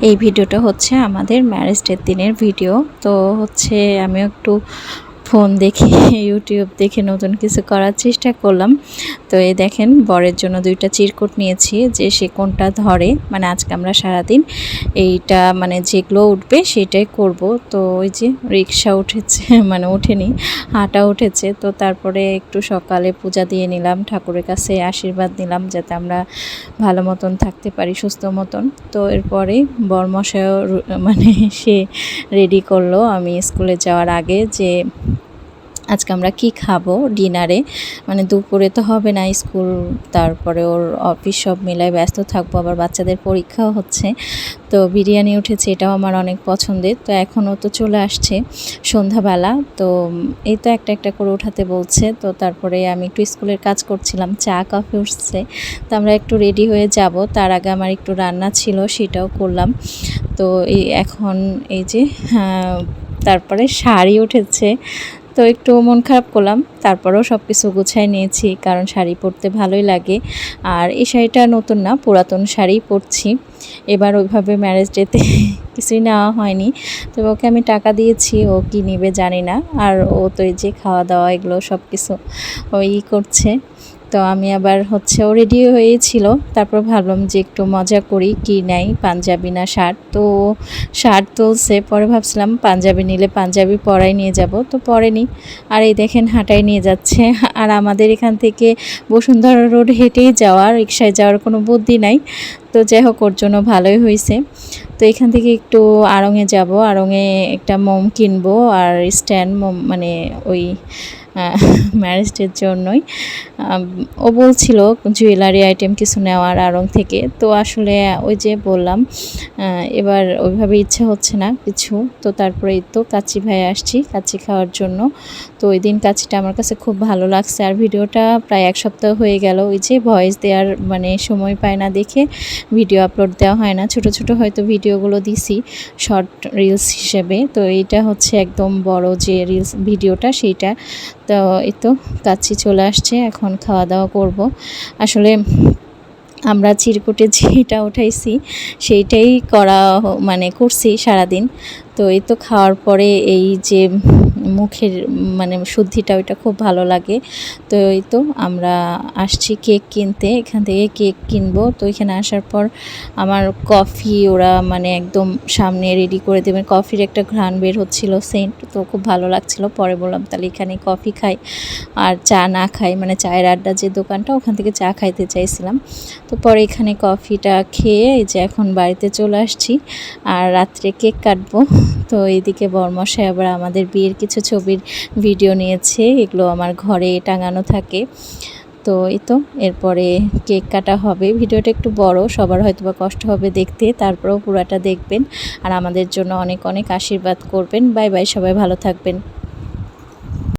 এই ভিডিওটা হচ্ছে আমাদের ম্যারেজ ডের দিনের ভিডিও। তো হচ্ছে আমি একটু ফোন দেখে ইউটিউব দেখে নতুন কিছু করার চেষ্টা করলাম। তো এই দেখেন বরের জন্য 2টা চিরকুট নিয়েছি, যে সে কোনটা ধরে। মানে আজকে আমরা সারাদিন এইটা মানে যেগুলো উঠবে সেটাই করব। তো ওই যে রিক্সা উঠেছে মানে ওঠেনি, হাঁটা উঠেছে। তো তারপরে একটু সকালে পূজা দিয়ে নিলাম, ঠাকুরের কাছে আশীর্বাদ নিলাম যাতে আমরা ভালো মতন থাকতে পারি, সুস্থ মতন। তো এরপরে বরমশাইও মানে সে রেডি করলো আমি স্কুলে যাওয়ার আগে, যে আজকে আমরা কি খাবো ডিনারে। মানে দুপুরে তো হবে না স্কুল, তারপরে ওর অফিস সব মিলায় ব্যস্ত থাকবো, আবার বাচ্চাদের পরীক্ষাও হচ্ছে। তো বিরিয়ানি উঠেছে, এটাও আমার অনেক পছন্দের। তো এখনও তো চলে আসছে সন্ধ্যাবেলা। তো এই তো একটা একটা করে উঠাতে বলছে। তো তারপরে আমি একটু স্কুলের কাজ করছিলাম, চা কফি উঠছে। তো আমরা একটু রেডি হয়ে যাব, তার আগে আমার একটু রান্না ছিল সেটাও করলাম। তো এখন এই যে তারপরে শাড়ি উঠেছে, তো একটু মন খারাপ করলাম, তারপরেও সব কিছু গুছাই নিয়েছি, কারণ শাড়ি পরতে ভালোই লাগে। আর এই শাড়িটা নতুন না, পুরাতন শাড়ি পরছি। এবার ওইভাবে ম্যারেজ ডেতে কিছুই নেওয়া হয়নি, তবে ওকে আমি টাকা দিয়েছি, ও কি নেবে জানি না। আর ও তো এই যে খাওয়া দাওয়া এগুলো সব কিছু ওই করছে। তো আমি আবার হচ্ছে ও রেডি হয়েছিল, তারপর ভাবলাম যে একটু মজা করি, কি নাই পাঞ্জাবি না শার্ট। তো শার্ট তুলছে, পরে ভাবছিলাম পাঞ্জাবি নিলে পাঞ্জাবি পরাই নিয়ে যাব, তো পরেনি। আর এই দেখেন হাঁটাই নিয়ে যাচ্ছে। আর আমাদের এখান থেকে বসুন্ধরা রোড হেঁটেই যাওয়া, রিক্সায় যাওয়ার কোনো বুদ্ধি নাই। তো যাই হোক, ওর জন্য ভালোই হয়েছে। তো এখান থেকে একটু আড়ংয়ে যাব, আড়ংয়ে একটা মোম কিনবো আর স্ট্যান্ড মোম, মানে ওই ম্যারেজ ডের জন্যই। ও বলছিল জুয়েলারি আইটেম কিছু নেওয়ার আড়ং থেকে। তো আসলে ওই যে বললাম এবার ওইভাবে ইচ্ছা হচ্ছে না কিছু। তো তারপরে তো কাচ্চি ভাই আসছি কাচ্চি খাওয়ার জন্য। তো ওই দিন কাচ্চিটা আমার কাছে খুব ভালো লাগছে। আর ভিডিওটা প্রায় 1 সপ্তাহ হয়ে গেল, ওই যে ভয়েস দেওয়ার মানে সময় পায় না দেখে ভিডিও আপলোড দেওয়া হয় না। ছোট ছোট হয়তো ভিডিওগুলো দিছি শর্ট রিলস হিসেবে। তো এইটা হচ্ছে একদম বড় যে রিলস ভিডিওটা সেইটা। তো এই তো কাচ্চি চলে আসছে, এখন খাওয়া দাওয়া করব। আসলে আমরা চিরকুটে যেটা উঠাইছি সেইটাই মানে করছি সারাদিন। তো এই তো খাওয়ার পরে এই যে মুখের মানে শুদ্ধিটা ওইটা খুব ভালো লাগে। তো এই তো আমরা আসছি কেক কিনতে, এখান থেকে কেক কিনবো। তো এখানে আসার পর আমার কফি ওরা মানে একদম সামনে রেডি করে দেবেন, কফির একটা ঘ্রাণ বের হচ্ছিল, সেন্ট, তো খুব ভালো লাগছিল। পরে বললাম তাহলে এখানে কফি খাই আর চা না খাই, মানে চায়ের আড্ডা যে দোকানটা ওখান থেকে চা খাইতে চাইছিলাম। তো পরে এখানে কফিটা খেয়ে এই যে এখন বাড়িতে চলে আসছি, আর রাত্রে কেক কাটবো। তো এইদিকে বরমশাই আবার আমাদের বিয়ের কিছু ছবির ভিডিও নিয়েছে, এগুলো আমার ঘরে টাঙানো থাকে। তো এই তো এরপরে কেক কাটা হবে। ভিডিওটা একটু বড়, সবার হয়তো বা কষ্ট হবে দেখতে, তারপরেও পুরাটা দেখবেন আর আমাদের জন্য অনেক অনেক আশীর্বাদ করবেন। বাই বাই, সবাই ভালো থাকবেন।